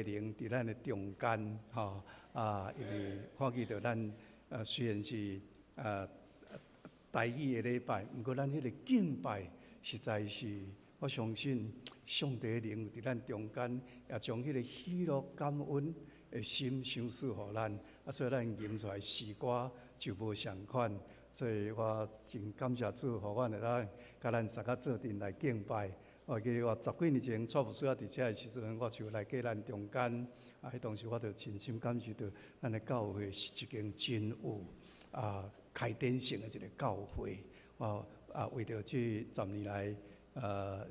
灵伫咱的中间，因为看见到咱虽然是台语的礼拜，不过咱迄个敬拜实在是，我相信上帝的灵伫咱中间，也将迄个喜乐感恩的心赏赐予咱，所以咱吟出来诗歌就无相款。所以我真感谢主，互阮会当甲咱大家做阵来敬拜。我记得我10几年前蔡牧师伫遮的时阵，我就来过咱中间。迄当时我就真心感受到，咱的教会是一间真有开展性的一个教会。为着这10年来，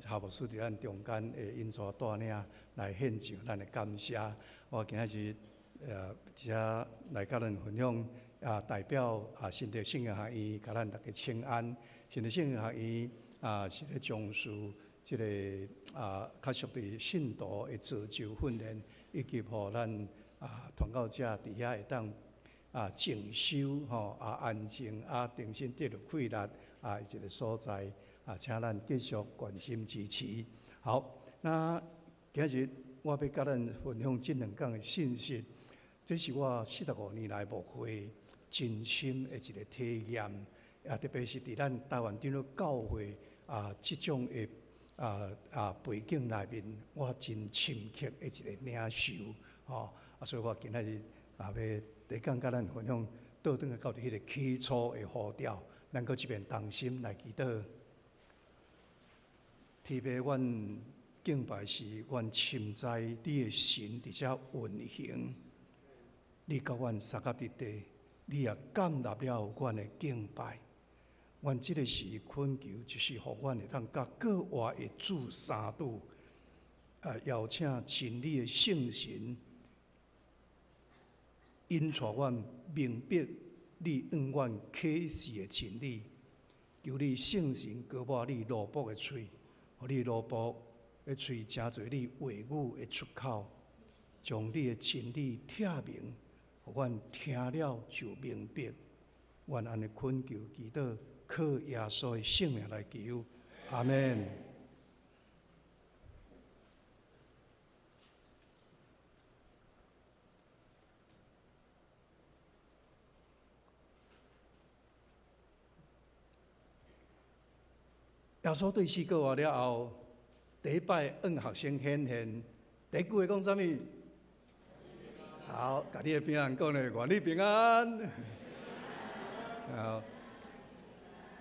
夏牧师伫咱中间的引带带领来献上咱的感谢。我今仔日遮来甲咱分享。代表新德圣约学院，甲咱大家请安。新德圣约学院是咧重视即个较属于信徒的造就训练，以及互咱传教者伫遐会当静修安静定心得到快乐一个所在请咱继续关心支持。好，那今日我要甲咱分享这2讲的信息，这是我45年来牧会真心的一个体验，特别是伫咱台湾长老教会这种的背景内面，我真深刻的一个领受所以我今仔日要第一讲甲咱分享倒转到迄个起初的呼召，咱搁一遍同心来祈祷。特别阮敬拜时，阮深知你的神伫遮运行，你甲阮三合一体。你也感纳了阮的敬拜，阮这个时恳求，就是互阮会当甲各外的主三度，邀请真理的圣神，引带阮明白你向阮启示的真理。求你圣神高抹你罗卜的嘴，互你罗卜的嘴成做你话语的出口，将你的真理拆明。互阮听了就明白，阮安尼恳求祈祷，靠耶稣的圣名来求，阿门。耶稣对4个话了后，第一摆学生显现，第一句话讲啥物？好，家己的平安讲咧，愿你平安。好，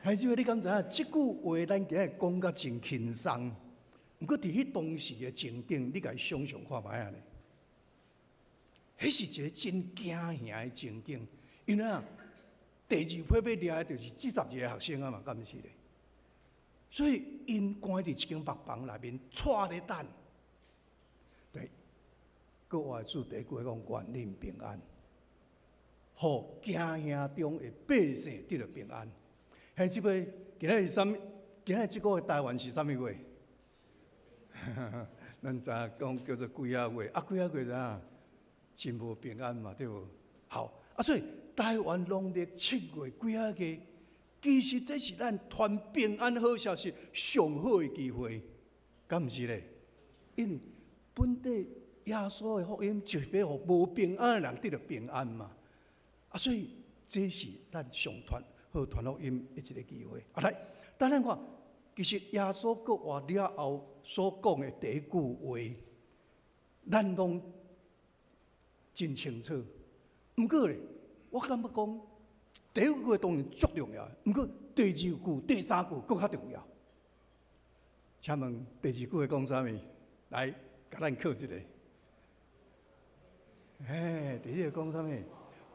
孩子们，你敢知影？即句话咱今日讲甲真轻松，不过伫迄当时的情景，你家想象看卖啊咧，迄是一个真惊吓的情景。因为第2批要掠的就是40个学生啊嘛，敢毋是咧？所以因关伫一间木房内面，带咧等。对。各外主第一句讲：愿恁平安，互惊吓中的百姓得到平安。现即个今仔日啥物？今仔日即个台湾是啥物月？咱知影讲叫做几啊月？几啊月啥？真无平安嘛，对无？好所以台湾农历7月几啊个，其实这是咱传平安好消息上好的机会，敢毋是咧？因为本地。耶稣的福音就是要互无平安的人得到平安嘛，所以这是咱上传福音的一个机会。来，当然看，其实耶稣讲话了后所讲的第一句话，咱拢真清楚。不过咧，我感觉讲第一句当然足重要，不过第2句、第3句更较重要。请问第2句讲啥物？来，甲咱考一个。第一个讲啥物？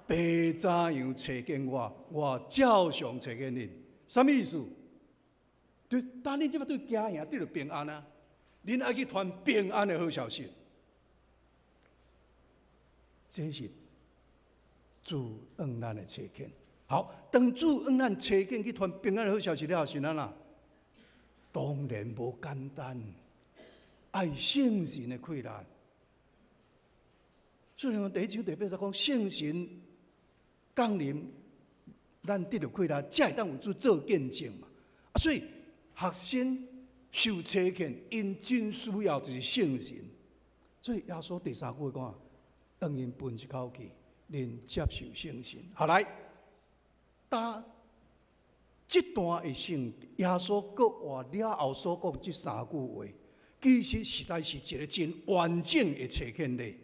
白怎样找见我，我照常找见恁。什么意思？对，当恁即摆对家人得到平安啊，恁爱去传平安的好消息。这是主恩咱的找见。好，当主恩咱找见去传平安的好消息了后，是哪啦？当然无简单，爱圣神的快乐。所以第1章第8节讲，圣神降临，咱得到快乐，才会当为主做见证嘛。所以学生受差遣，因真需要就是圣神。所以耶稣第三句讲，让人分一口气，能接受圣神。好来，打这段的圣，耶稣搁话了后所讲这三句话，其实实在是一个真完整的册卷嘞。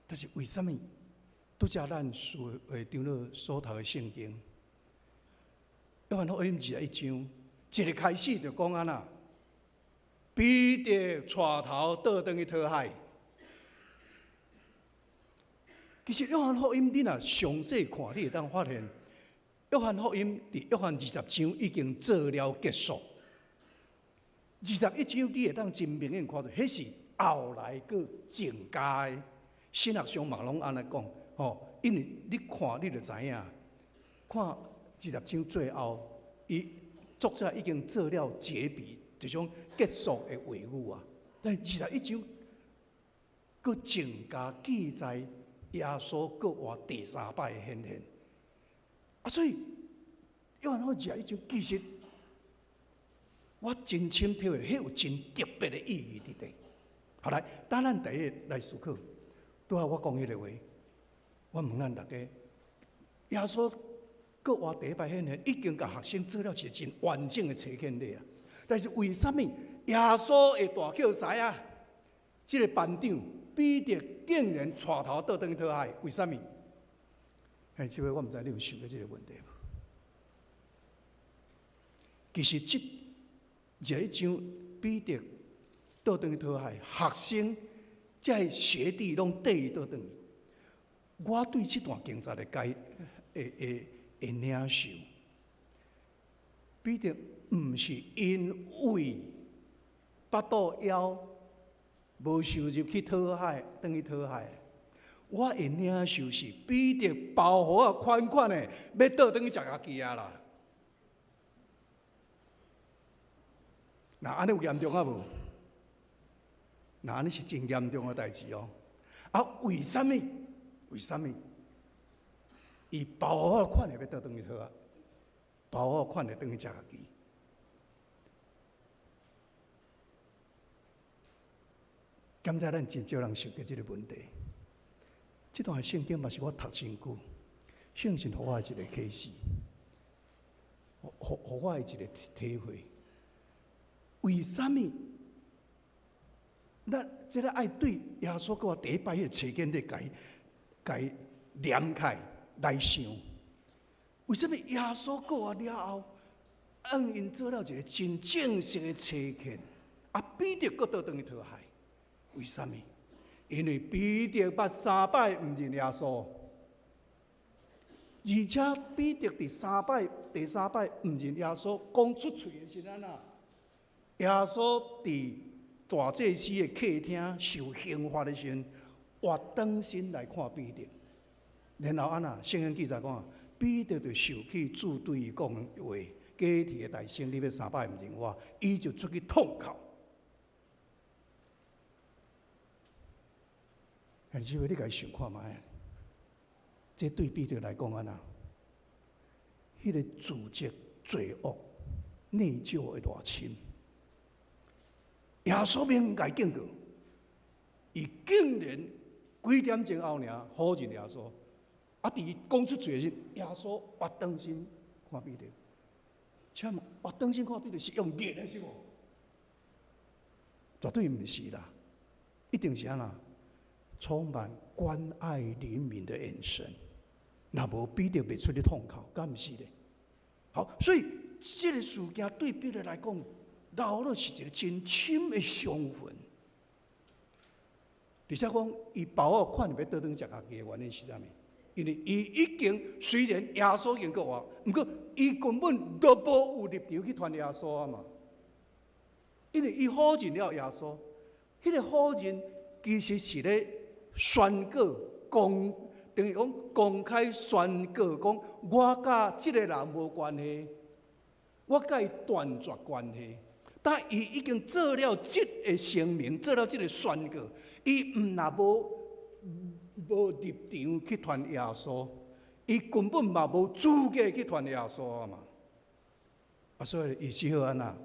但是为什么？拄则咱会长老所读的圣经，约翰福音21章，一个开始就讲安那，彼得带头倒转去讨海。其实约翰福音你若详细看，你会当发现，约翰福音伫约翰20章已经做了结束。21章你会当真明显看到，迄是后来个增加的。神学上嘛拢安尼讲，因为你看你就知影，看20章最后，作者已经做了结笔，这种结束的话语啊。但21章，佮增加记载耶稣佮话第三摆的显现。所以约翰福音21章其实，我真深体会，迄有真特别的意义伫底。好来，当咱第一来思考。拄好我讲迄个话，我问咱大家，耶稣搁话第一摆显现，已经甲学生做了一个真完整的册卷了啊。但是为什么耶稣会大叫师啊？这个班长彼得竟然带头倒转去讨海，为什么？嘿，这位我毋知你有想过这个问题无？其实这一章彼得倒转去讨海，学生。这学弟拢缀伊倒转去，我对这段经节的领受，彼得毋是因为巴肚枵无受入去讨海，转去讨海。我的领受是彼得包袱啊款款的，要倒转去食家己啊啦。那安尼有严重啊无？那安尼是真严重的代志哦！啊，为什么？为什么？伊包好款的要倒转去讨啊，包好款的转去食家己。刚才咱真少人想过这个问题。这段圣经嘛是我读真久，圣神给我的一个启示，给我的一个体会。为什么？咱这个爱对耶稣给我第一摆迄个册卷咧，该连开来想，为什么耶稣给我了后，让因做了一个真正式的册卷，啊，彼得搁倒转去讨海？为什么？因为彼得捌3摆唔认耶稣，而且彼得第三摆唔认耶稣，讲出嘴的是安那？耶稣伫大祭司的客厅受刑罚的时阵，活转身来看彼得，然后安那圣经记载讲，彼得就受气，主对伊讲话：“假提的大圣，你要3摆唔认我，伊就出去痛哭。”但是你家想看卖，这对彼得来讲安那，迄个自责、罪恶、内疚会偌深。耶稣明甲伊警告，伊竟然几点钟后尔否认耶稣，啊！伫讲出罪时，耶稣活转身看彼得，且活转身看彼得是用热的是无？绝对毋是啦，一定是安那充满关爱怜悯的眼神。若无彼得袂出去痛哭，敢毋是咧？好，所以这个事件对彼得来讲，留落是一个真深的伤痕。而且讲，伊包我款要倒转食家己的原因是啥物？因为伊已经虽然耶稣已经讲话，不过伊根本都无有立场去传耶稣啊嘛。因为伊否认了耶稣，迄个否认其实是咧宣告等于讲公开宣告讲，我甲这个人无关系，我甲伊断绝关系。但伊已经做了这个声明，做了这个宣告，伊无立场去传耶稣，伊根本嘛无资格去传耶稣啊嘛。所以伊只好安那，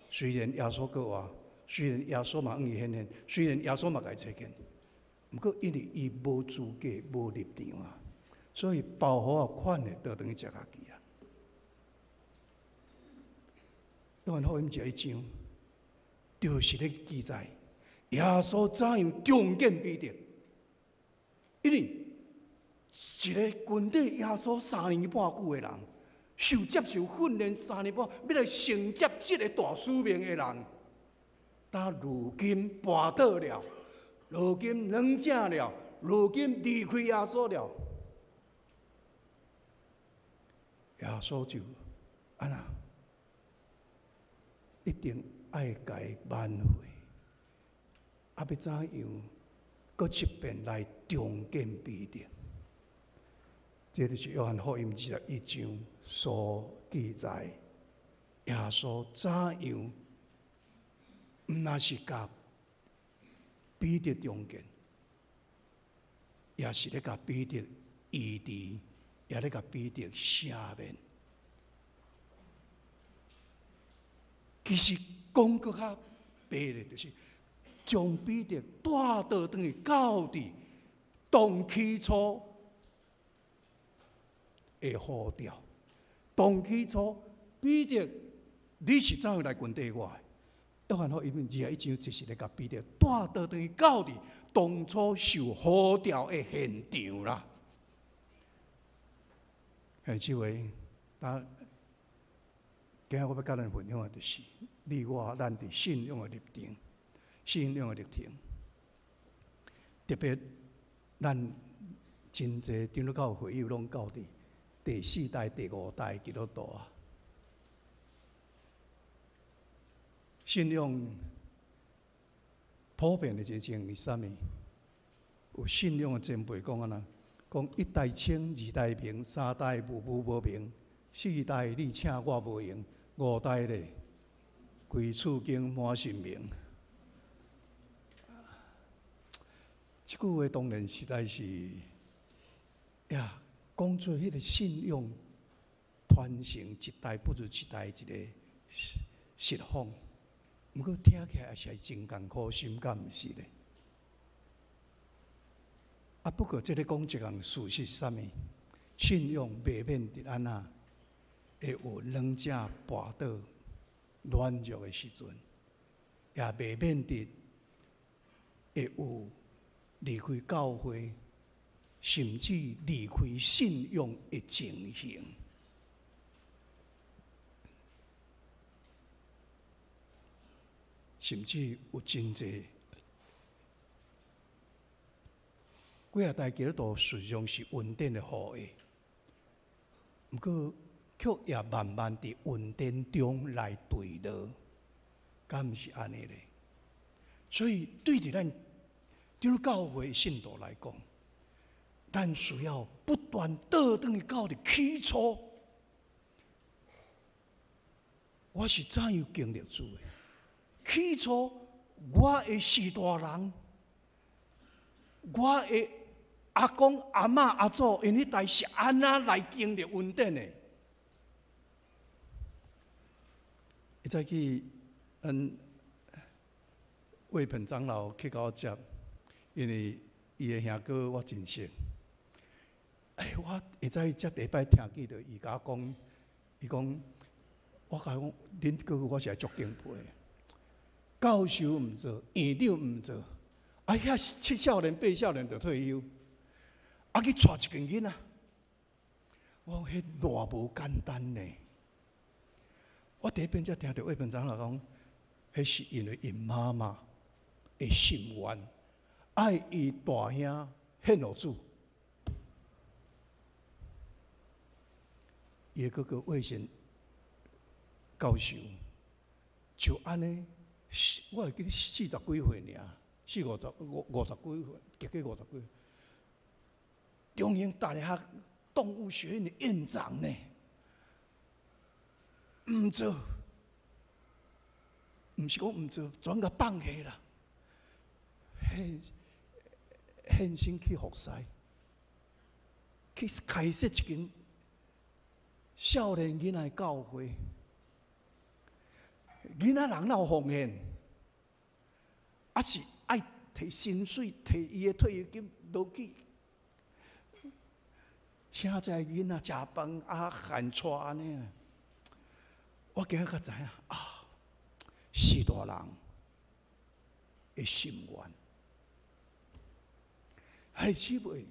虽然耶稣讲话，虽然耶稣嘛愿意显现，虽然耶稣嘛该找见，不过因为伊无资格、无立场啊，所以包好啊款的都等于食家己啊。约翰福音11章，就是咧记载耶稣怎样重建彼得，因为一个军队耶稣3年半久的人，接受训练3年半，要来承接这个大使命的人，但如今跋倒了，如今软正了，如今离开耶稣了，耶稣就安那，一定爱该挽回，要怎样？搁一遍来重建彼得。这就是约翰福音21章所记载，耶稣怎样，毋那是甲彼得重建，也是咧甲彼得医治，也咧甲彼得赦免。其实讲搁较白咧，就是将彼得带倒转去到底当起初的呼召。当起初，彼得，你是怎样来军队我的？约翰福音21章就是咧甲彼得带倒转去到底当初受呼召的现场啦。下这位，今日我要甲咱分享的，就是你我咱伫信仰的立场，信仰的立场。特别咱真侪长老教会友拢到第4代、第5代基督徒啊。信仰普遍的一个情形是啥物？有信仰的前辈讲啊，讲1代清，2代平，3代无明，4代你请我无用，5代咧规厝经满神明。这句话当然实在是呀，讲做迄个信仰传承一代不如一代一个实况。不过听起来是真艰苦，心敢毋是咧？啊，不过这个讲一项事实是啥物？信仰未免伫安那会有软正跋倒、软弱的时阵，也未免伫会有离开教会，甚至离开信仰的情形。甚至有真济几啊代基督徒实际上是恩典的后裔，不过却也慢慢伫恩典中来坠落，敢毋是安尼咧？所以对伫咱长教会信徒来讲，咱需要不断倒转去到伫起初，我是怎样经历主的？起初，我的士大人，我的阿公、阿嬷、阿祖，因迄代是安那来经历恩典的。会再去，魏平长老去甲我接，因为伊的兄哥我真熟。我会再接第一摆听见着伊甲我讲，伊讲，我甲伊讲，恁哥哥我是来足敬佩的。教授毋做，院长毋做，遐7少年、8少年就退休，去带一群囡仔，我讲迄偌无简单呢。我第一遍才听到魏本长老讲，迄是因为因妈妈的心愿，爱伊大兄献予主，伊个哥哥魏先教授就安尼。我会记得40几岁尔，50几岁，结果50几岁。中英大学动物学院的院长呢，毋做，毋是讲毋做，全甲放弃啦，献身去服侍，去开设一间少年囡仔教会。囡仔人哪有奉献？还是爱摕薪水、摕伊的退休金落去，请这个囡仔食饭喊带安尼。我今日才知影是大人的心愿。还是袂？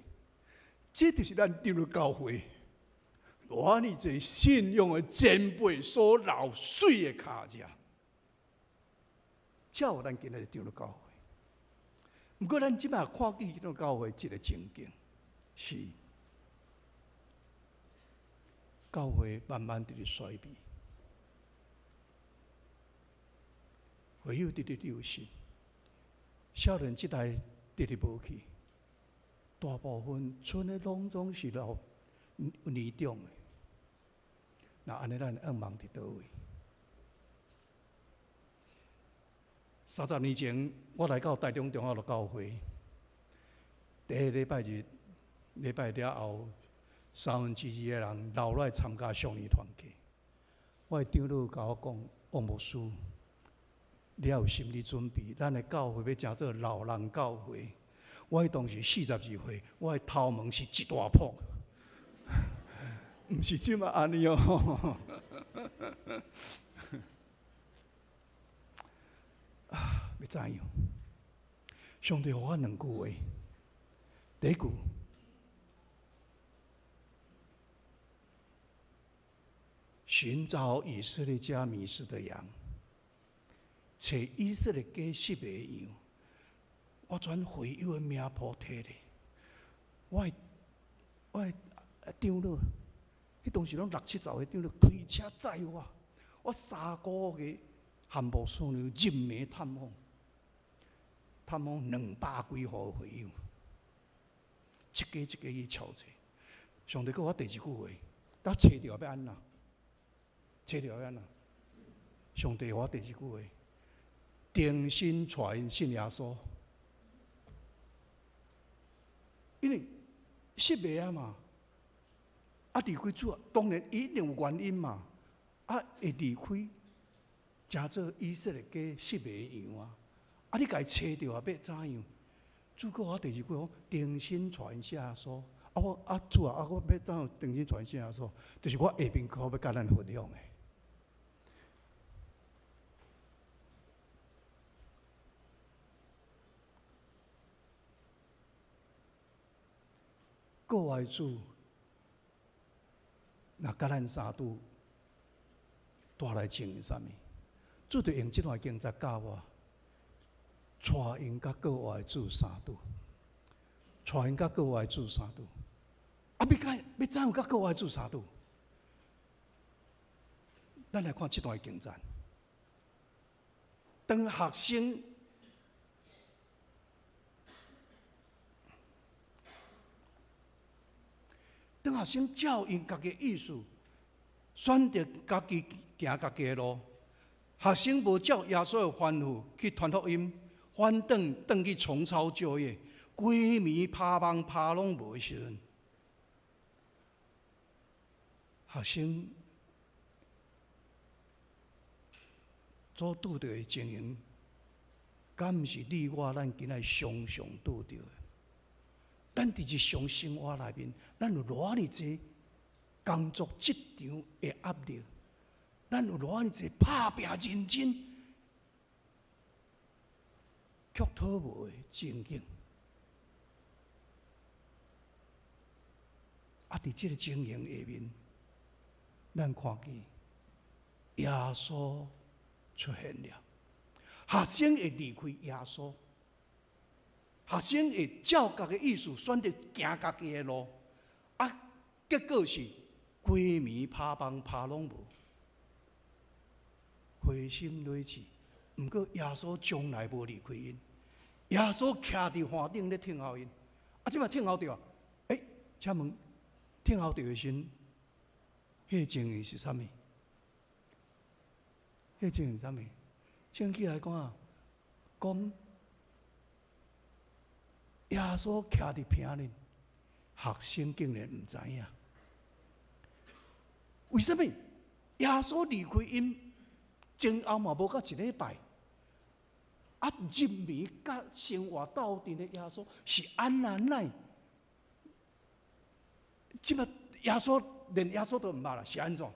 这就是咱丢了教会，偌尼侪信仰的前辈所流水的脚迹，才有咱今日丢了教会。不过，咱即摆看见迄种教会一个情景，是教会慢慢伫咧衰微，会友伫咧流失，少年即代伫咧无去。大部分村的拢总是老年长的，那安尼咱仰望伫倒位？30年前，我来到台中中学的教会，第一个礼拜日，礼拜了后，2分之2的人留来参加上年团契。我的长老甲我讲，王牧师，你要有心理准备，咱的教会要成做老人教会。我迄当时42岁，我的头毛是一大泡，毋是即马安尼哦。要怎样？上帝给我2句话。第一句，寻找以色列家迷失的羊，找以色列家失的羊。我转会友的名谱摕咧，我的长老，迄当时拢60、70岁长老开车载我3个月汉牧师娘任命探访200几户会友，一家一家去敲找。上帝给我第2句话，当找到要安怎？找到要安怎？上帝给我第2句话，定心带因信耶稣。因为失迷嘛，离开主，当然一定有原因嘛，会离开，诚做以色列家失迷的羊你家找到要怎样？主告我第2句讲，定心传下说，主我要怎样定心传下说？就是我下面考要甲咱分享的。国外主，若甲咱三拄带来证明啥物？主就用这段经节教我，带因甲国外主三拄，带因甲国外主三拄。要怎样甲国外主三拄？咱来看这段经节。当学生照因家己的意思，选择家己行家己的路。学生无照耶稣的吩咐去传福音，反倒去重操旧业，规暝拍梦拍拢无的时阵，学生所拄到的情形，敢毋是你我咱今仔常常拄到的？咱伫日常生活内面，咱有偌尼济工作职场的压力，咱有偌尼济打拼认真，却讨无的情景。伫这个情形下面，咱看见耶稣出现了，学生会离开耶稣。学生会照家己意思选择行家己的路，结果是规暝拍梦拍拢无，灰心累气。毋过耶稣从来无离开因，耶稣徛伫岸顶咧听候因。即摆听候着，请问听候着的时，迄个情形是啥物？迄个情形是啥物？圣经来讲。耶稣徛伫棚里，学生竟然毋知影。为什么？耶稣离开因前后嘛无到1礼拜，啊，入眠甲生活斗阵的耶稣是安那奈？即摆耶稣连耶稣都毋捌啦，是安怎？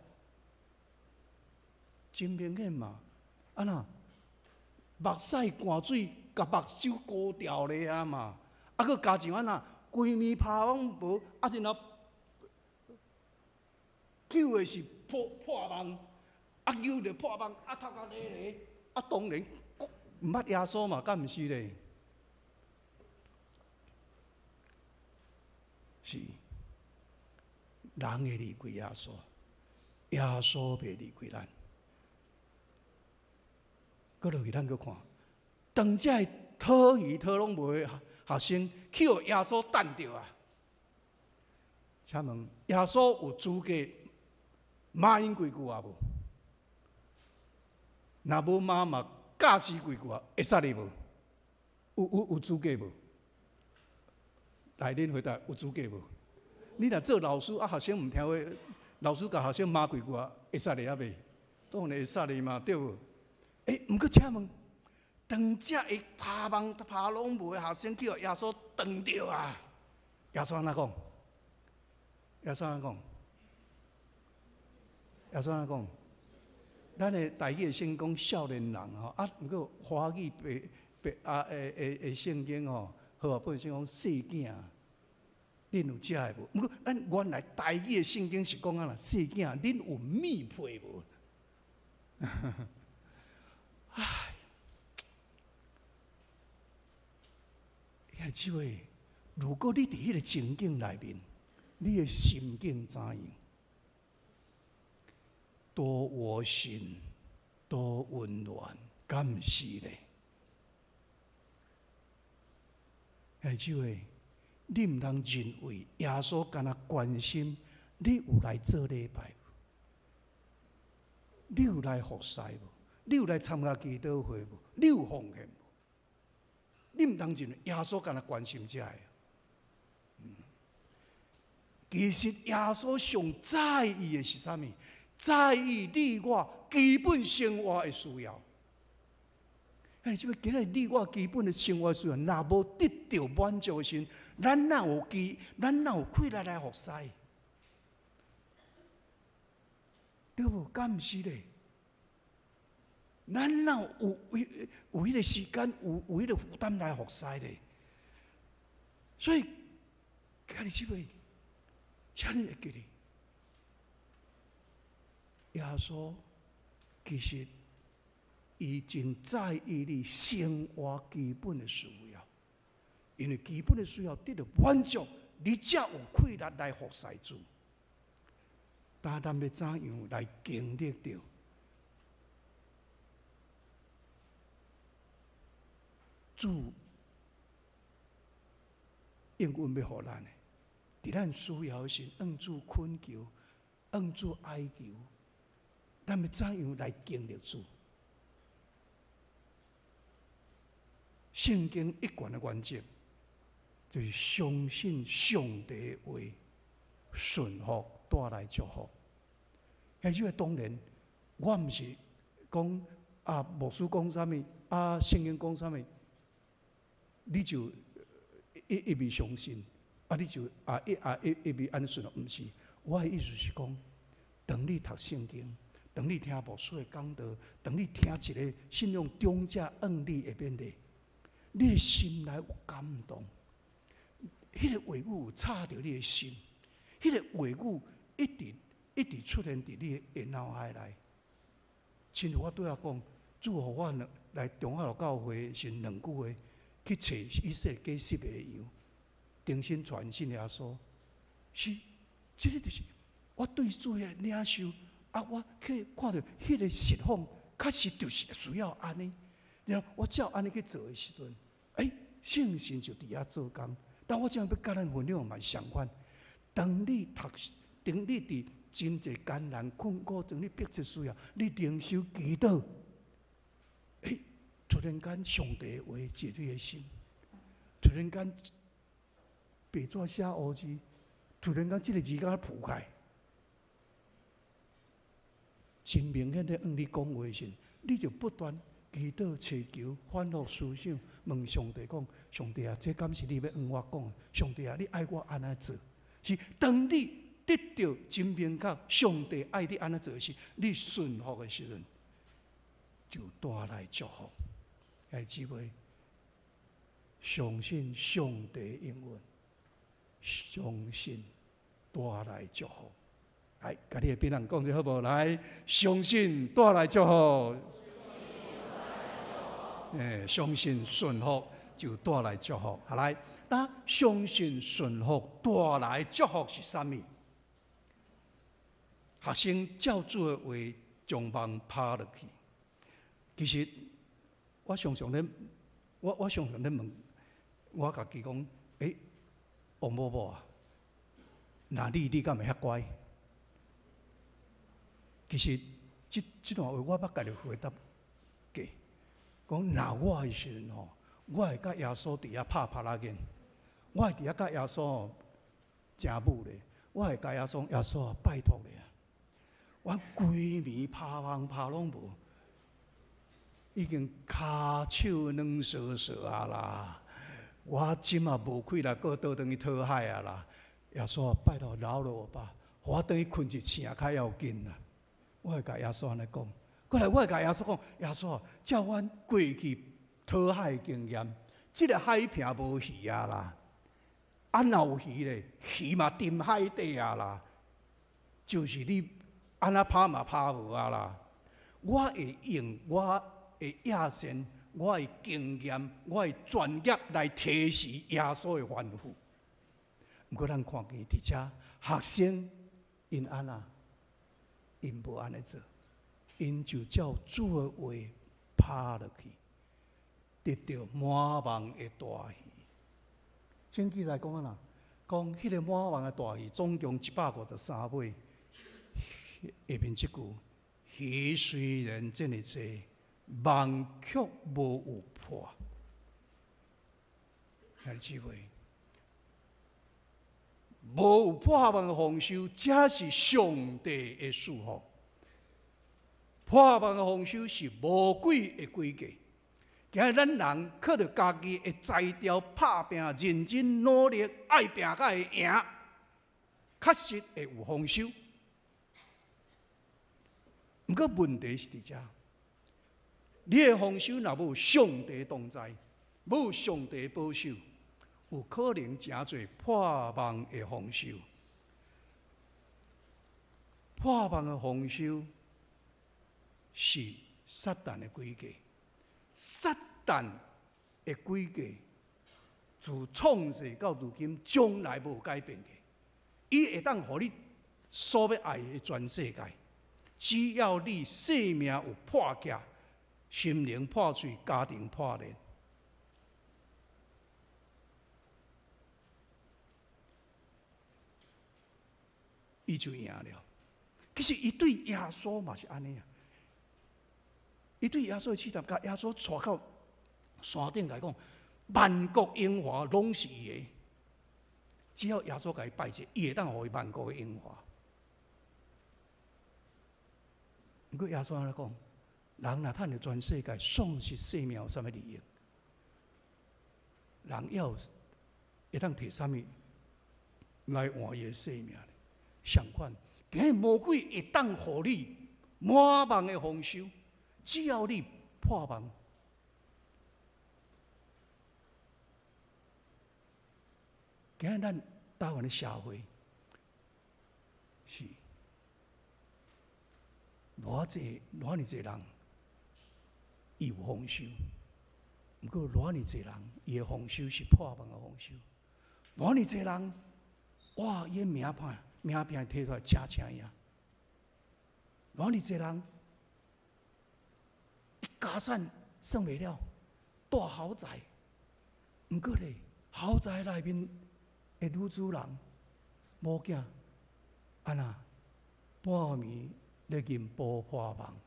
真明显嘛，啊那目屎汗水，甲目睭高调咧啊嘛，啊，佮加上安那规面拍拢无，啊，然后救的是破梦，啊，救着破梦，啊，头壳咧咧，啊，当然毋捌耶稣嘛，敢毋是咧？是人会离开耶稣，耶稣袂离开咱。搁落去，咱搁看，当这讨鱼讨拢无的学生，去互耶稣等着啊！请问，耶稣有资格骂因几句啊无？若无骂嘛，教死几句啊？会使哩无？有资格无？来，恁回答有资格无？你若做老师啊，学生毋听话，老师甲学生骂几句啊？会使哩啊未？当然会使哩嘛，对无？毋过请问，当这会拍梦拍拢无的学生，叫耶稣当着啊？耶稣安怎讲？耶稣安怎讲？耶稣安怎讲？咱的台语先讲少年人吼，啊，毋过华语圣经吼，好啊，本先讲细囝，恁有食的无？毋过咱原来台语的圣经是讲啊啦，细囝，恁有蜜配无？唉，姊妹，如果你伫迄个情境内面，你的心境怎样？多窝心，多温暖，敢毋是咧？姊妹，你毋通认为耶稣敢若关心你有来做礼拜，你有来服侍无？你有来参加祈祷会无？你有奉献无？你毋通认为耶稣敢若关心这个。其实耶稣上在意的是啥物？在意你我基本生活的需要。即个今日你我基本的生活需要，若无得到满足时，咱哪有气力来服侍？对无？敢毋是咧？咱哪有迄个时间，有迄个负担来服侍咧？所以，今日姊妹，请你会记哩，耶稣其实伊真在意你生活基本的需要，因为基本的需要得到满足，你才有气力来服侍主。单单要怎样来经历到？主应允要互咱的，伫咱需要时，向主恳求，向主哀求，咱要怎样来经历主？圣经一贯的原则就是相信上帝的话，顺服带来祝福。因为当然，我毋是讲啊，牧师讲啥物啊，圣经讲啥物。你就一味相信，啊，你就一味安顺了，毋是。我的意思是讲，当你读圣经，当你听牧师的讲道，当你听一个信仰长者恩你下面的，你的心内有感动，迄个话语有插着你的心，迄个话语一直出现伫你的脑海内。亲如我对我讲，主互我来中华路教会是2句话。去找以色列几10个羊，重新传信耶稣。是，这个就是我对主的领受啊！我去看到迄个实况，确实就是需要安尼。然后我照安尼去做的时阵，圣神就伫遐做工。但我这样要甲咱分享嘛相反。当你伫真济艰难困苦中，你迫切需要，你灵修祈祷，突然间，上帝的话进你的心；突然间，白纸写乌字；突然间，这个字甲铺开，真明显的向你讲话时，你就不断祈祷祈求，反复思想，问上帝讲：上帝啊，这敢是你要跟我讲？上帝啊，你爱我安怎做？是当你得到真明确，上帝爱你安怎做时，你顺服的时阵，就带来祝福。弟兄姊妹，相信上帝的应允，相信带来祝福。来，甲你的别人讲者好无？来，相信带来祝福。相信顺服就带来祝福。好来，当相信顺服带来祝福是啥物？学生照主的话，将网拍落去。其实我常常咧，我常常咧问我家己讲：王某某啊，那你敢会遐乖？其实这段话我捌家己回答过。讲，那我的时阵吼，我会甲耶稣伫遐拍拍拉筋，我会伫遐甲耶稣真母咧，我会甲耶稣耶稣啊，拜托你啊，我规暝拍网拍拢无，已经骹手软烧烧啊啦，我今嘛无气啦，搁倒转去讨海啊啦，耶稣啊，拜托饶了我吧，我等于困一醒较要紧啦，我会甲耶稣安尼讲。过来，我会甲耶稣讲：耶稣，照阮过去讨海经验，这个海平无鱼啊啦，哪有鱼咧？鱼嘛沉海底啊啦，就是你安那拍嘛拍无啊啦。我会用我的野心、我的经验、我的专业来提示耶稣的吩咐。不过咱看见伫遮学生因安那，因无安尼做。因就照主的话拍落去，得到满网的大鱼。圣经来讲啊啦，讲迄个满网的大鱼，总共153尾。下面这句，鱼虽然这么多，网却无有破。弟兄姊妹，无有破网的丰收，这是上帝的祝福。破网的丰收是魔鬼的诡计。今日咱人靠着家己的才调、拍拼、认真努力、爱拼，才会赢，确实会有丰收。不过问题是伫遮，你的丰收若无上帝同在，无上帝保守，有可能真侪破网的丰收。破网的丰收是撒旦的诡计，撒旦的诡计自创世到如今，从来无改变过。伊会当互你所要爱的全世界，只要你性命有破解，心灵破碎，家庭破裂，伊就赢了。其实伊对耶稣嘛是安尼啊。伊对耶稣的试探，甲耶稣带到山顶来讲，万国荣华拢是伊的。只要耶稣甲伊拜祭，伊会当互伊万国的荣华。不过耶稣安尼讲，人若趁着全世界，丧失性命有啥物利益？人要会当摕啥物来换伊的性命呢？相反，今日魔鬼会当互你满网的丰收。只要你破网，今日咱台湾的社会是偌尼侪人伊有丰收，不过偌尼侪人伊的丰收是破网的丰收，偌尼侪人哇，伊的名片摕出来真正赢，偌尼侪人。家产算袂了，大豪宅，毋过咧，豪宅内面的女主人某囝，安那半暝咧银波破网，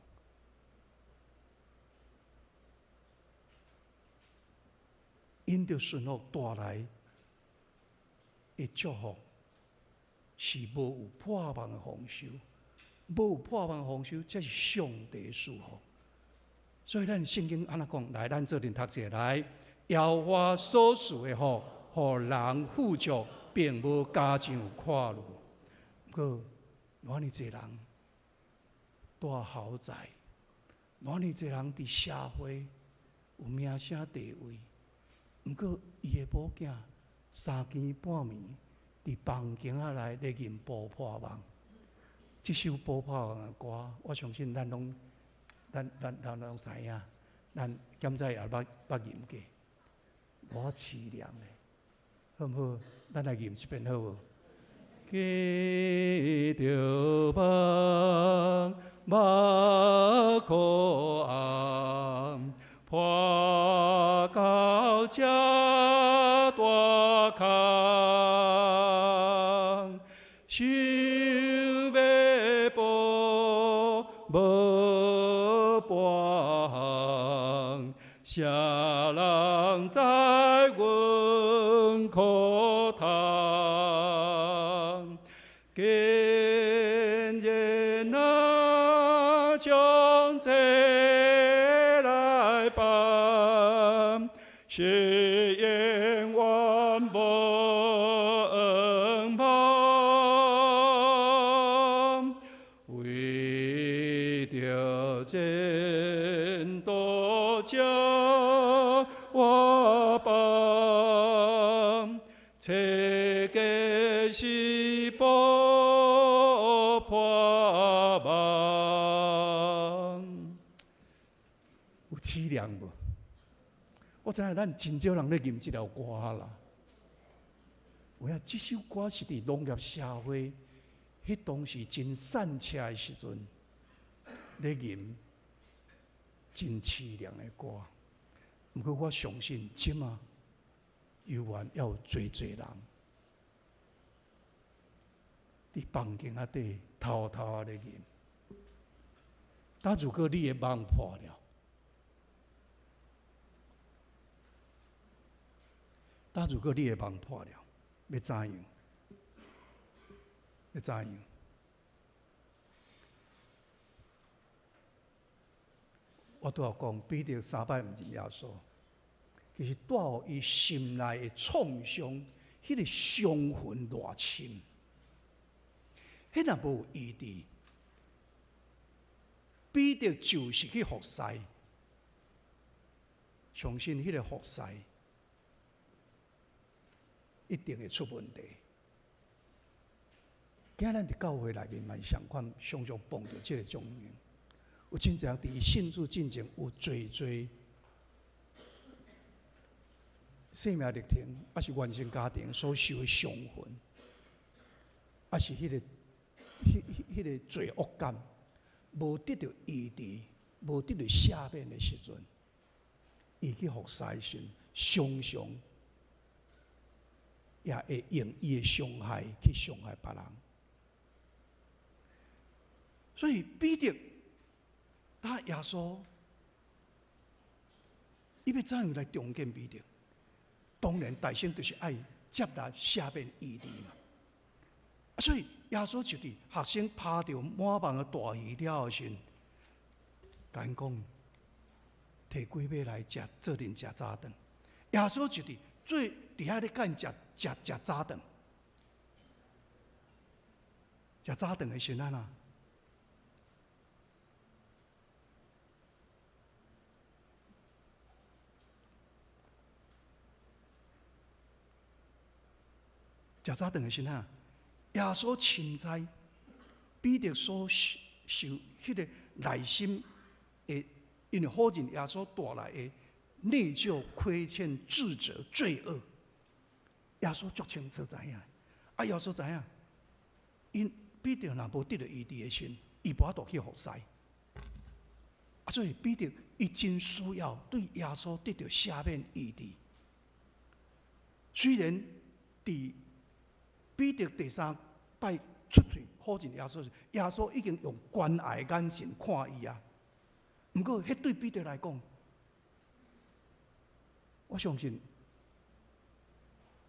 因着顺服带来的祝福，是无有破网的丰收，无有破网的丰收，这是上帝的祝福。所以咱圣经安怎讲？来，咱做阵读者来，耶和华所赐的福，互人富足，并无加上看路。不过，偌尼侪人住豪宅，偌尼侪人伫社会有名声地位，不过伊的某囝3更半暝伫房间仔内咧吟波破网。这首波破网的歌，我相信咱拢知影，咱现在也捌吟过，我凄凉的，好唔好？咱来吟一遍好无？记着梦，目可暗，破到这大坑，想要报无半项，啥人知阮苦谈？今日那将这来办，是永远无恩望。为着前途将我帮，切个是不破网。有凄凉无？我知影咱真少人咧吟这条歌啦。有影，这首歌是伫农业社会，迄当时真散车的时阵，咧吟真凄凉的歌。不过我相信，即马犹原要有侪人伫房间仔底偷偷咧吟。但如果你的梦破了，但如果你的梦破了，要怎样？要怎样？我拄要讲，彼得3摆毋认耶稣，其实带予伊心内的创伤，迄个伤痕偌深，迄若无医治，彼得就是去服侍，相信迄个服侍一定会出问题。今日咱伫教会内面嘛，相款常常碰到这个状况。有真侪人伫信主进前有侪生命历程，还是原生家庭所受的伤痕，还是迄个罪恶感，无得到医治，无得到赦免的时阵，伊去服侍时，常常也会用伊的伤害去伤害别人。所以彼得他耶稣，伊要怎样来重建彼得？当然，大先就是爱接纳赦免医治嘛。所以耶稣就伫学生拍到满网的大鱼了时，甲因讲，摕几尾来食，做阵食早顿。耶稣就伫最伫遐咧甲因食早顿，食早顿的时阵啊，食早顿的时阵啊，耶稣亲在彼得所受迄个内心的，因为好认耶稣带来的内疚、亏欠、自责、罪恶，耶稣足清楚知影。啊，耶稣知影，因彼得若无得到医治的心，伊无法度去服侍。啊，所以彼得伊真需要对耶稣得到赦免医治。虽然伫彼得第3摆出嘴好认耶稣，耶稣已经用关爱的眼神看伊啊。不过，迄对彼得来讲，我相信，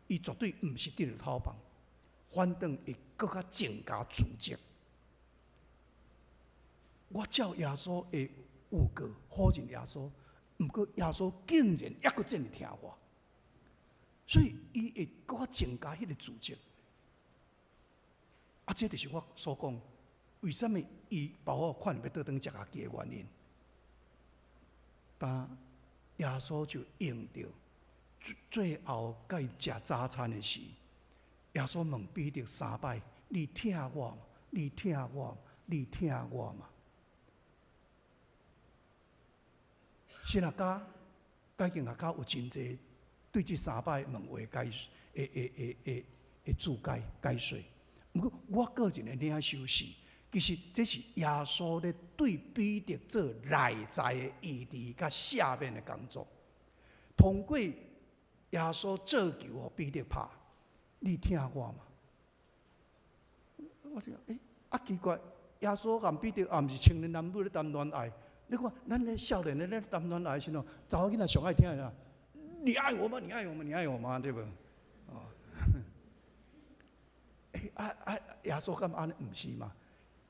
伊绝对毋是得到讨棒，反倒会更加增加自责。我照耶稣的有过好认耶稣，毋过耶稣竟然还阁这么听我，所以伊会搁较增加迄个自责。啊，这就是我所讲，为什么伊把我看要倒转食家己的原因。但耶稣就用着最后甲伊食早餐的时，耶稣问彼得3摆：你听我嘛？你听我嘛？你听我嘛？神学家、解经学家有真侪对这3摆问话注解解说。不过我个人的领受是，其实这是耶稣咧对彼得做内在的医治甲下面的工作，通过耶稣做球互彼得拍，你听我嘛？我听，奇怪，耶稣含彼得毋是青年男女咧谈恋爱，你看咱咧少年咧谈恋爱时阵，查某囡仔上爱听的，你爱我吗？你爱我吗？你爱我吗？对不？哦。耶稣敢安尼？毋是嘛？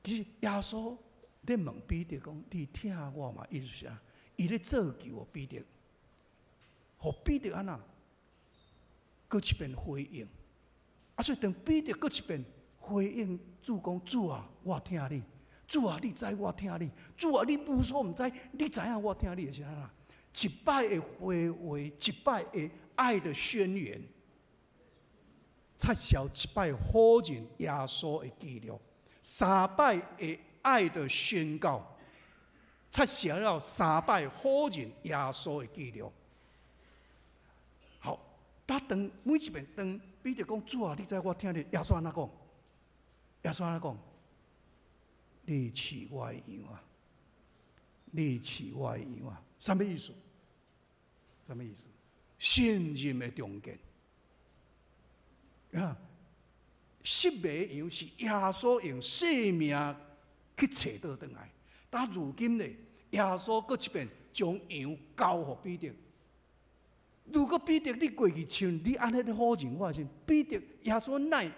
其实耶稣咧问彼得讲：“你听我嘛？”意思是啥？伊咧做球彼得，互彼得安那？搁一遍回应。所以当彼得搁一遍回应主讲：“主啊，我听你；主啊，你知我听你；主啊，你无所毋知，你知影我听你的是安那？”一摆的回话，一摆的爱的宣言。撤销一摆好人耶稣的记录，3摆的爱的宣告，撤销了3摆好人耶稣的记录。好，当每一遍当彼得讲主啊，你知我听你，耶稣安怎讲？耶稣安怎讲？你饲我的羊啊，你饲我的羊啊，什么意思？什么意思？信任的中间。失迷的羊是耶稣用性命去找倒转来，但如今呢，耶稣搁一遍将羊交予彼得。如果彼得你过去像你安尼的好人，我信彼得耶稣乃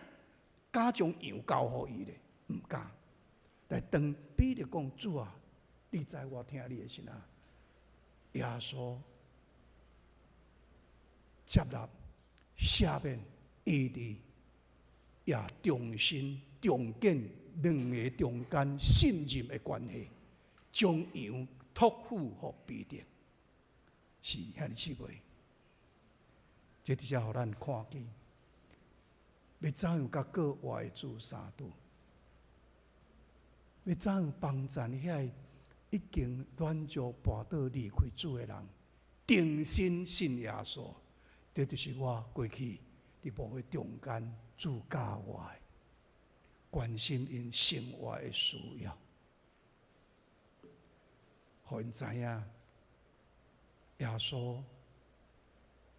敢将羊交予伊咧？唔敢。但当彼得讲主啊，你知我听你的心啊，耶稣接纳下面。伊哋也重新重建两个中间信任的关系，将羊托付予彼得，是遐尼刺激。这直接互咱看见，要怎样甲国外的主相拄，要怎样帮助遐已经软弱跋倒离开主的人，定心信耶稣。这就是我过去。伫无会中间主教我的关心因生活的需要，互因知影耶稣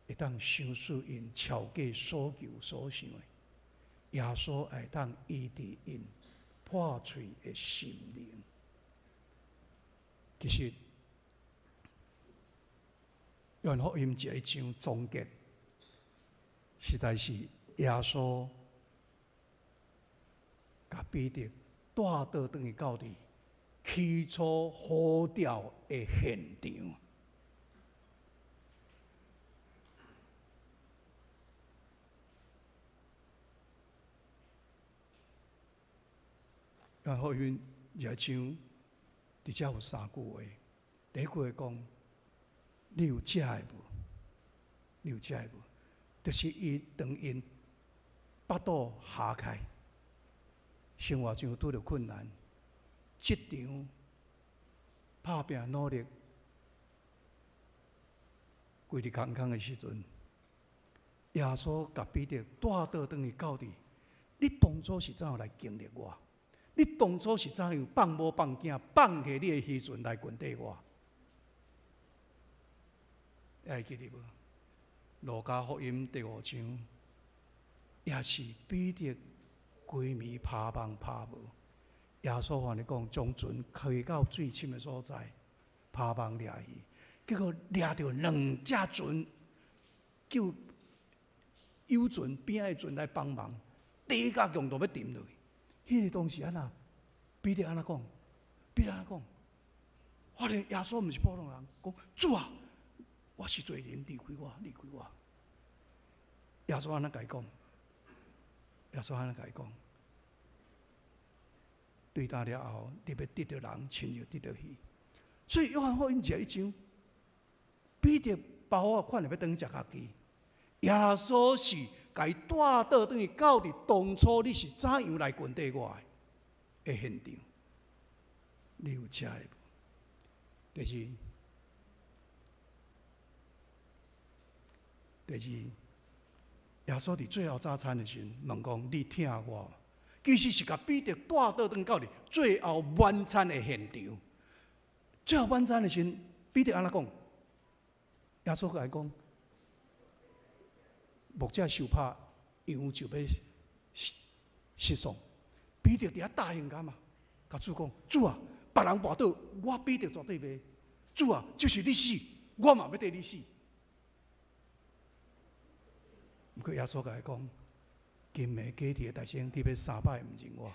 会当想出因超过所求所想的，耶稣会当医治因破碎的心灵。其实约翰福音这一章总结。实在是耶稣甲彼得带倒转去到底起初呼召的现场。然后因热章伫遮有3句话，第一句话讲：你有食的无？你有食的无？就是伊当因腹肚下开，生活上拄着困难，职场打拼努力，规日空空的时阵，耶稣甲彼得带倒转去到底，你当初是怎样来经历我？你当初是怎样放某放囝，放下你的时阵来群底我？会记得无？路加福音第5章，也是彼得规暝拍梦拍无。耶稣话你讲，将船开到最深的所在，拍梦掠去，结果掠到2只船，叫游船边的船来帮忙，第一架强度要沉落去。迄个当时安那，彼得安那讲，彼得安那讲，发现耶稣毋是普通人，讲主啊，我是罪人，离开我，离开我。耶稣安怎甲伊讲？耶稣安怎甲伊讲？对答了后，你要得到人，亲像得到鱼。所以约翰福音1章，彼得包我款要转食家己。耶稣是甲伊带倒转去到伫当初你是怎样来群底我的现场？你有吃的无？第二，耶稣伫最后早餐的时候问讲：你听我？其实是甲彼得带倒转到伫最后晚餐的现场。最后晚餐的时候，彼得安怎讲？耶稣甲伊讲：木者受拍，羊就要失丧。彼得伫遐答应甲嘛，甲主讲：主啊，别人跋倒，我彼得绝对袂。主啊，就是你死，我嘛要跟你死。不过耶稣甲伊讲：今暝假日的大声，你要3摆毋认我。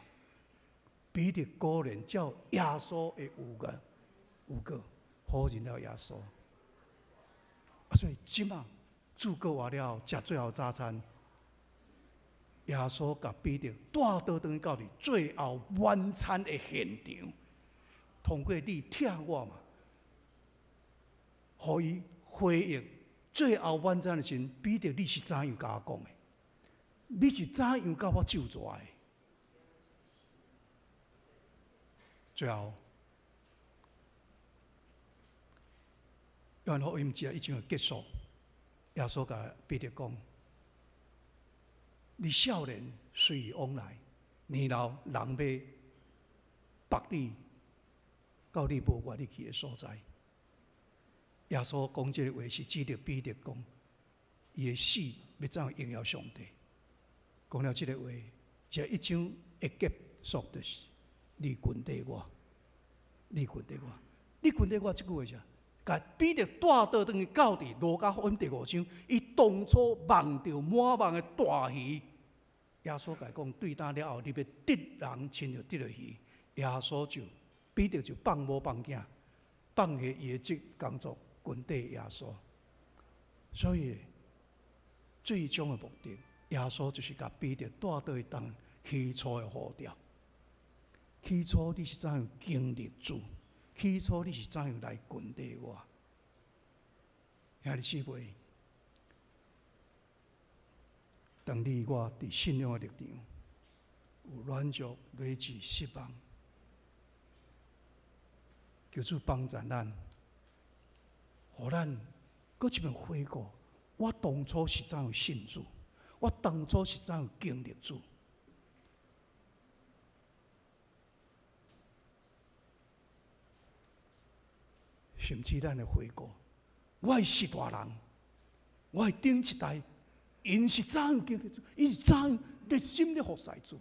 彼得果然照耶稣的有过，好认了耶稣。所以即马主过完了后，食最后早餐，耶稣甲彼得带倒转到伫最后晚餐的现场，通过你听我嘛，互伊回忆最后晚餐的时候，彼得你是怎样甲我讲的？你是怎样甲我救助的？最后，约翰福音1章的结束，耶稣甲彼得讲：你少年随意往来，年老人要绑你到你无愿意去的所在。耶稣讲这个话是指着彼得讲，伊的死要怎样荣耀上帝。讲了这个话，这1章的结束就是你群底我，你群底我，你群底我。这句话是。甲彼得带倒转去到伫路加福音第5章，伊当初望着满网的大鱼，耶稣甲伊讲：对答了后，你要得人亲像得了鱼。耶稣就彼得就放母放囝，放下伊的这工作，跟底耶稣。所以最终的目的，耶稣就是甲彼得带倒去当起初的呼召。起初你是怎样经历主？起初你是怎样来群底我？兄弟姊妹，当你我伫信仰的立场有软弱、累积、失望，求主帮助咱，互咱搁一遍回顾，我当初是怎样信主？我当初是怎样经历主？甚至咱的回顾，我是大人，我顶一代，因是怎样经历主？因是怎样热心的服侍主？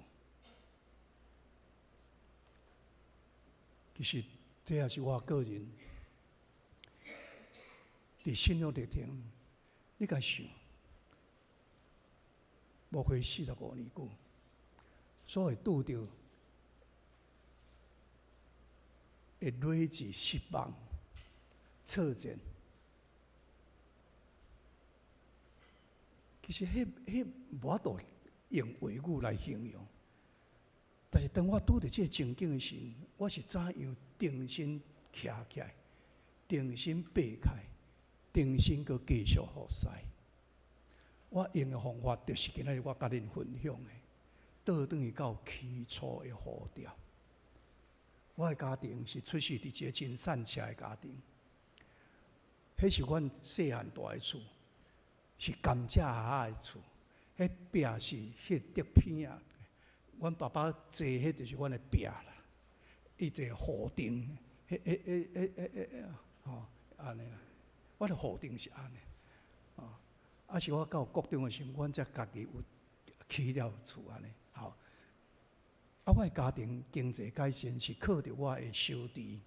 其实这也是我个人伫信仰里头，你敢想，无过45年久，所会拄着会累积失望。挫折，其实迄无法度用话语来形容。但是当我拄着这个情景的时，我是怎样定心徛起来，定心爬开，定心搁继续服侍。我用的方法就是今仔日我甲恁分享的，倒转去到起初的呼召。我的家庭是出世伫一个真善车的家庭。迄是阮细汉住的厝，是甘蔗下的厝。迄壁是迄竹片啊。阮爸爸坐，迄就是阮的壁啦。伊坐户顶，吼安尼啦。我的户顶是安尼，啊是我到国中的时候，阮才家己有起了厝安尼。好，啊，我的家庭经济改善是靠着我的小弟，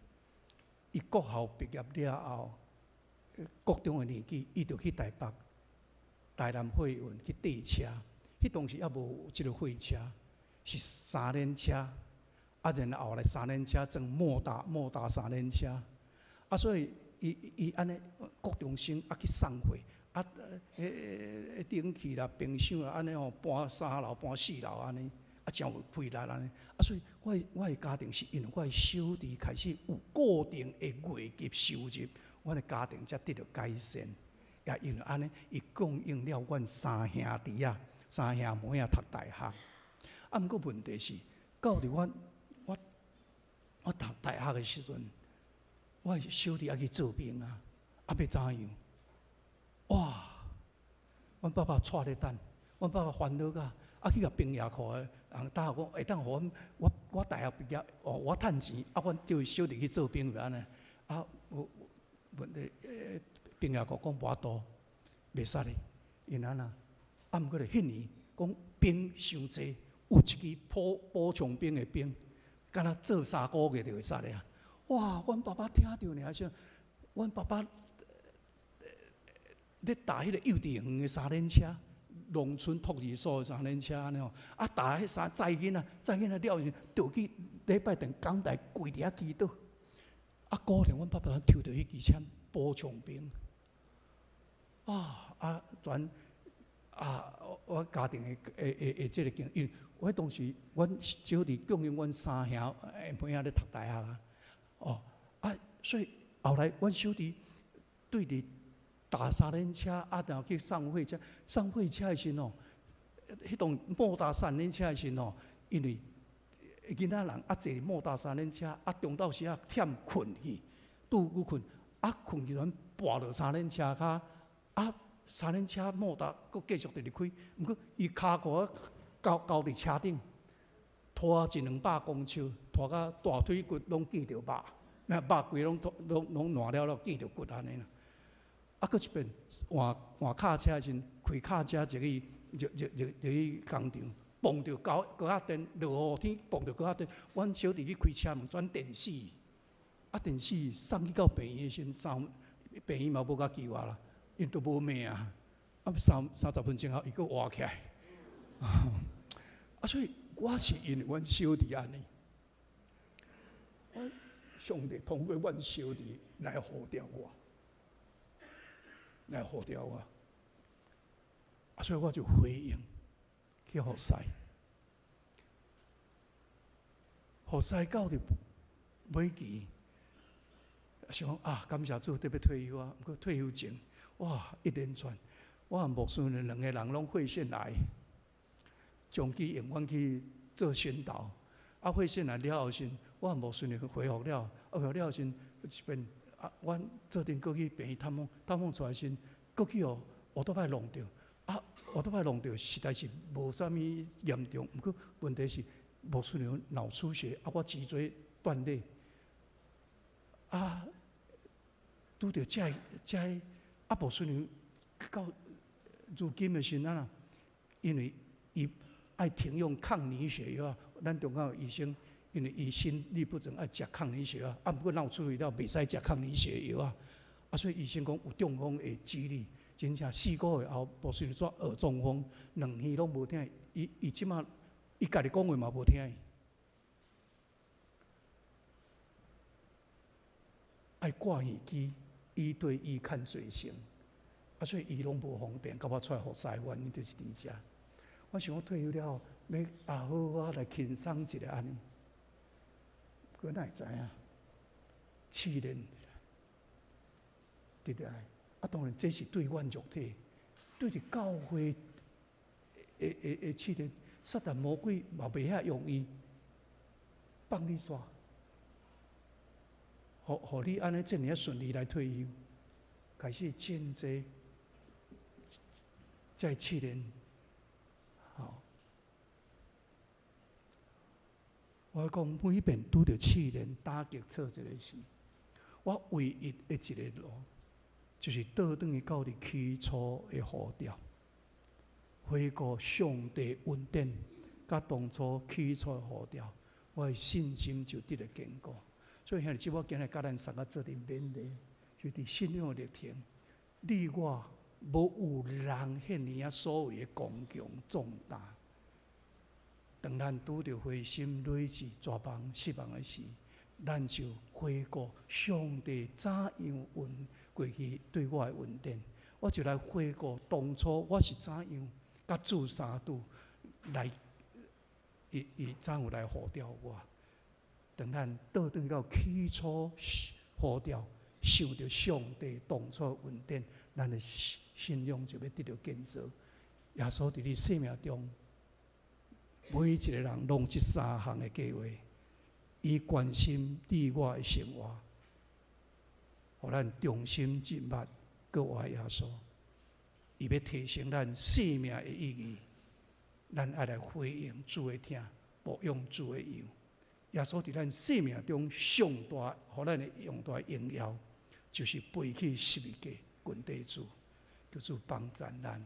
伊国校毕业了后。国中的年纪，伊就去台北、台南货运去缀车。迄当时还无即个货车，是3轮车，啊，然后来3轮车装莫达3轮车，所以伊安尼国中生去送货，冷气啦、冰箱啦，安尼搬3楼、搬4楼安尼，真有费力安尼。所以我的家庭是因为我的小弟开始有固定的月级收入，我的家庭才得到改善。也因为安尼，伊供应了阮3兄弟啊、3兄妹啊读大学。毋过问题是，到伫我读大学的时阵，我小弟去做兵啊，要怎样？哇！阮爸爸带咧等，阮爸爸烦恼甲去甲兵役库的人答讲，会当互我大学毕业，我趁钱，阮叫伊小弟去做兵安尼。问题兵役库讲无法度，袂使哩，因安那。毋过咧，迄年讲兵伤济，有一支补充兵的兵，敢若做3个月就会使咧啊！哇！阮爸爸听到尔像，阮爸爸咧踏迄个幼稚园的3轮车，农村托儿所的3轮车安尼哦，踏迄载囡仔了后，就去礼拜天讲台跪伫遐祈祷，鼓励阮爸爸抽到迄支签补充兵。我家庭的这个经验，我当时阮小弟供应阮3兄妹仔咧读大学啊，所以后来阮小弟对伫踏3轮车，然后去送货车，送货车的时阵迄栋莫大3轮车的时阵因为囡仔人坐莫大3轮车，中昼时忝困去，拄久困，困去跋落3轮车骹3轮车莫大，佫继续直直开。毋过伊骹骨交伫车顶，拖100-200公尺，拖到大腿骨拢见着肉，肉规拢烂了，见着骨安尼啦。佫一遍换卡车时，开卡车就去工厂，碰着高压电，落雨天碰着高压电。阮小弟去开车门，转电死，电死送去到病院时，病院嘛无甲救啦。因都无命啊！30分钟后，伊佫活起来。所以我是因为阮小弟安尼，上帝通过阮小弟来护着我，所以我就回应去服侍，到伫尾期，想感谢主，特别退休啊！毋过退休前。哇！一连串，我和牧师两个人拢会线来，长期用阮去做宣导。会线来了后时，我和牧师就恢复了。恢复了后时，一边阮做阵过去病院探访出来时，过去乌托邦弄着。乌托邦弄着实在是无啥物严重，毋过问题是牧师娘脑出血，我脊椎断裂。拄着这牧师娘到如今的时阵因为伊爱停用抗凝血药，咱中间有医生，因为伊心律不整爱食抗凝血药，不过若有出血了，袂使食抗凝血药所以医生讲有中风的几率，真正4个月后，牧师娘煞学中风，2耳拢无听，伊即马伊家己讲话嘛无听，爱挂耳机。伊对伊看罪行，所以伊拢无方便，甲我出来服侍，原因就是伫遮。我想我退休了后，要好我来轻松一下安尼。佮哪会知影？试炼对来，当然这是对阮肉体，对着教会的试炼，撒旦魔鬼嘛袂遐容易放你煞。互你安尼这么顺利来退休，开始真济在试炼。我讲每遍拄着试炼打击挫折的时，我唯一的一个路，就是倒转去到伫起初的呼召，回顾上帝恩典，甲当初起初的呼召，我的信心就得了坚固。所以兄弟姊妹，我今日甲咱三个做阵勉励，就伫信仰历程，你我无有人遐尼所谓的光强壮大。当咱拄着灰心、累积、绝望、失望的时，咱就回顾上帝怎样运过去对我的恩典，我就来回顾当初我是怎样甲主相拄来，伊怎样来呼召我。等咱倒转到起初呼召，想着上帝当初的恩典，咱的信仰就要得到建造。耶稣伫你生命中，每一个人拢这三项的计划，伊关心你我的生活，互咱忠心尽力，搁爱耶稣。伊要提升咱生命的意义，咱爱来回应主的听，牧养主的羊。耶稣伫咱生命中上大，互咱的上大荣耀，就是背起十字架滚地主，叫主帮助咱。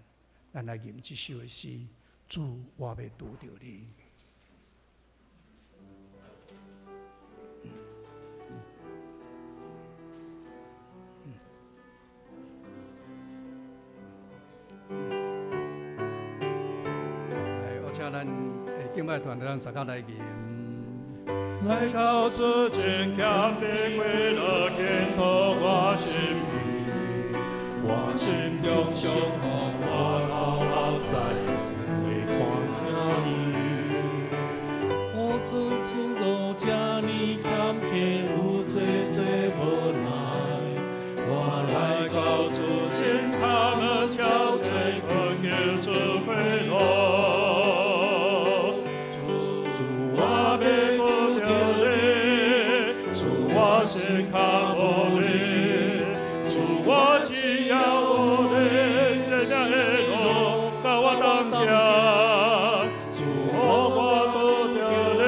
咱来吟这首的诗，主，我要拄着你。我请咱敬拜团咱大家来吟。来到主前，谦卑跪了，献托我心意，我心中上好，我老师会看见你。我自今都将你看遍，有这无奈。我来到主前，他们憔悴，不给主回落。心看我的，主我只要我的生命的路，教我当家，主我不掉的，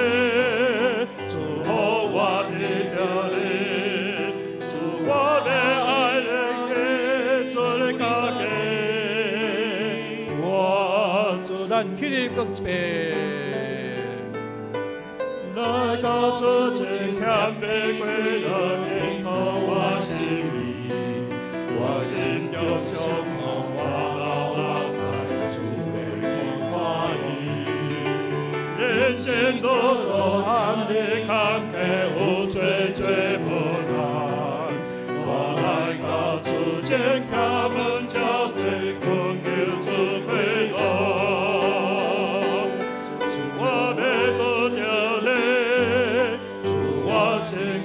主我的掉的，主我的爱人给做的家给我，主咱起立各一遍。来到主前，谦卑跪了，献托我心意，我心中上空，我老师主的看你。人生路途坎坷坎坷，有最无难。我来到主前，他们憔悴，困求主回落。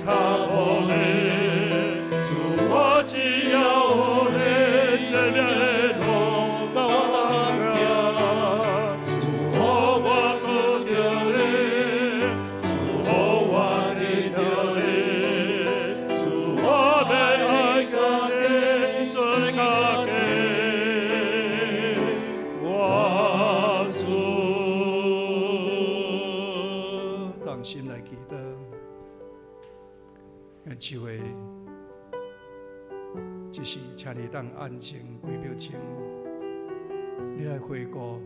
看我的，主我只要我的生命的路，教我当家，主我不掉的，主我的掉的，主我的爱家的最家给我主。当心来祈祷。智慧，就是请你当安静跪表情，你来回顾，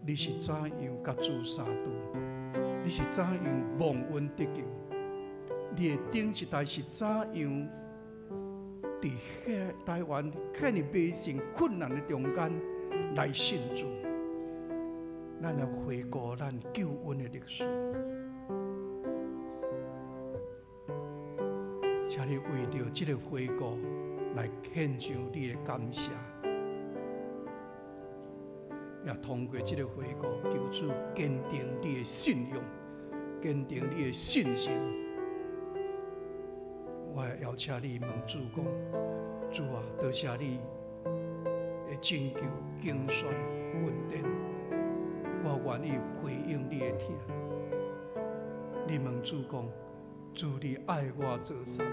你是怎样甲主相拄，你是怎样蒙恩得救，你的顶一代是怎样伫台湾遐尼百姓困难的中间来信主，咱来回顾咱救恩的历史。请你为着这个回顾来献上你的感谢，也通过这个回顾，求主坚定你的信仰，坚定你的信心。我也邀请你问主讲：主啊，多谢你的拯救、竞选、恩典，我愿意回应你的听。你问主讲。主，你爱我做啥物？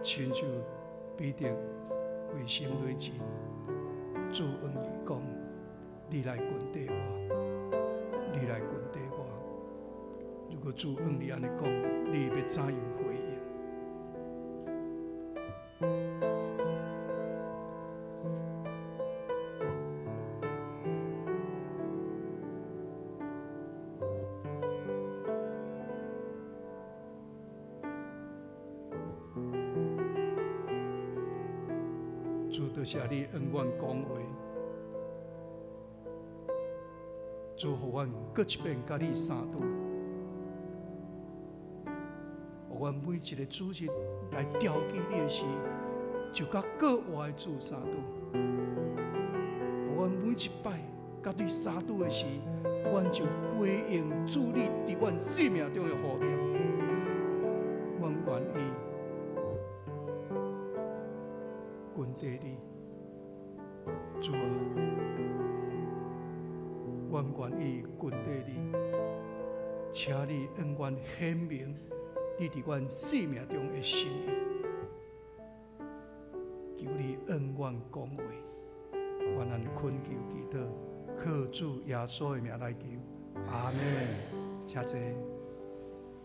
亲像彼得跪心内前，主恩伊讲：你来跟地我，你来跟地我。如果主恩你安尼讲，你要怎样回应？主，多谢你恩怨讲话，主，互阮搁一遍甲你相拄，互阮每一个主日来调记你的时，就甲国外的主相拄；互阮每一摆甲你相拄的时，阮就回应主你伫阮生命中的呼召。阮愿意跟地你，主啊！阮愿意跟地你，请你恩阮显明你伫阮生命中的心意，求你恩阮讲话，愿咱恳求祈祷，靠主耶稣的名来求，阿门。请坐。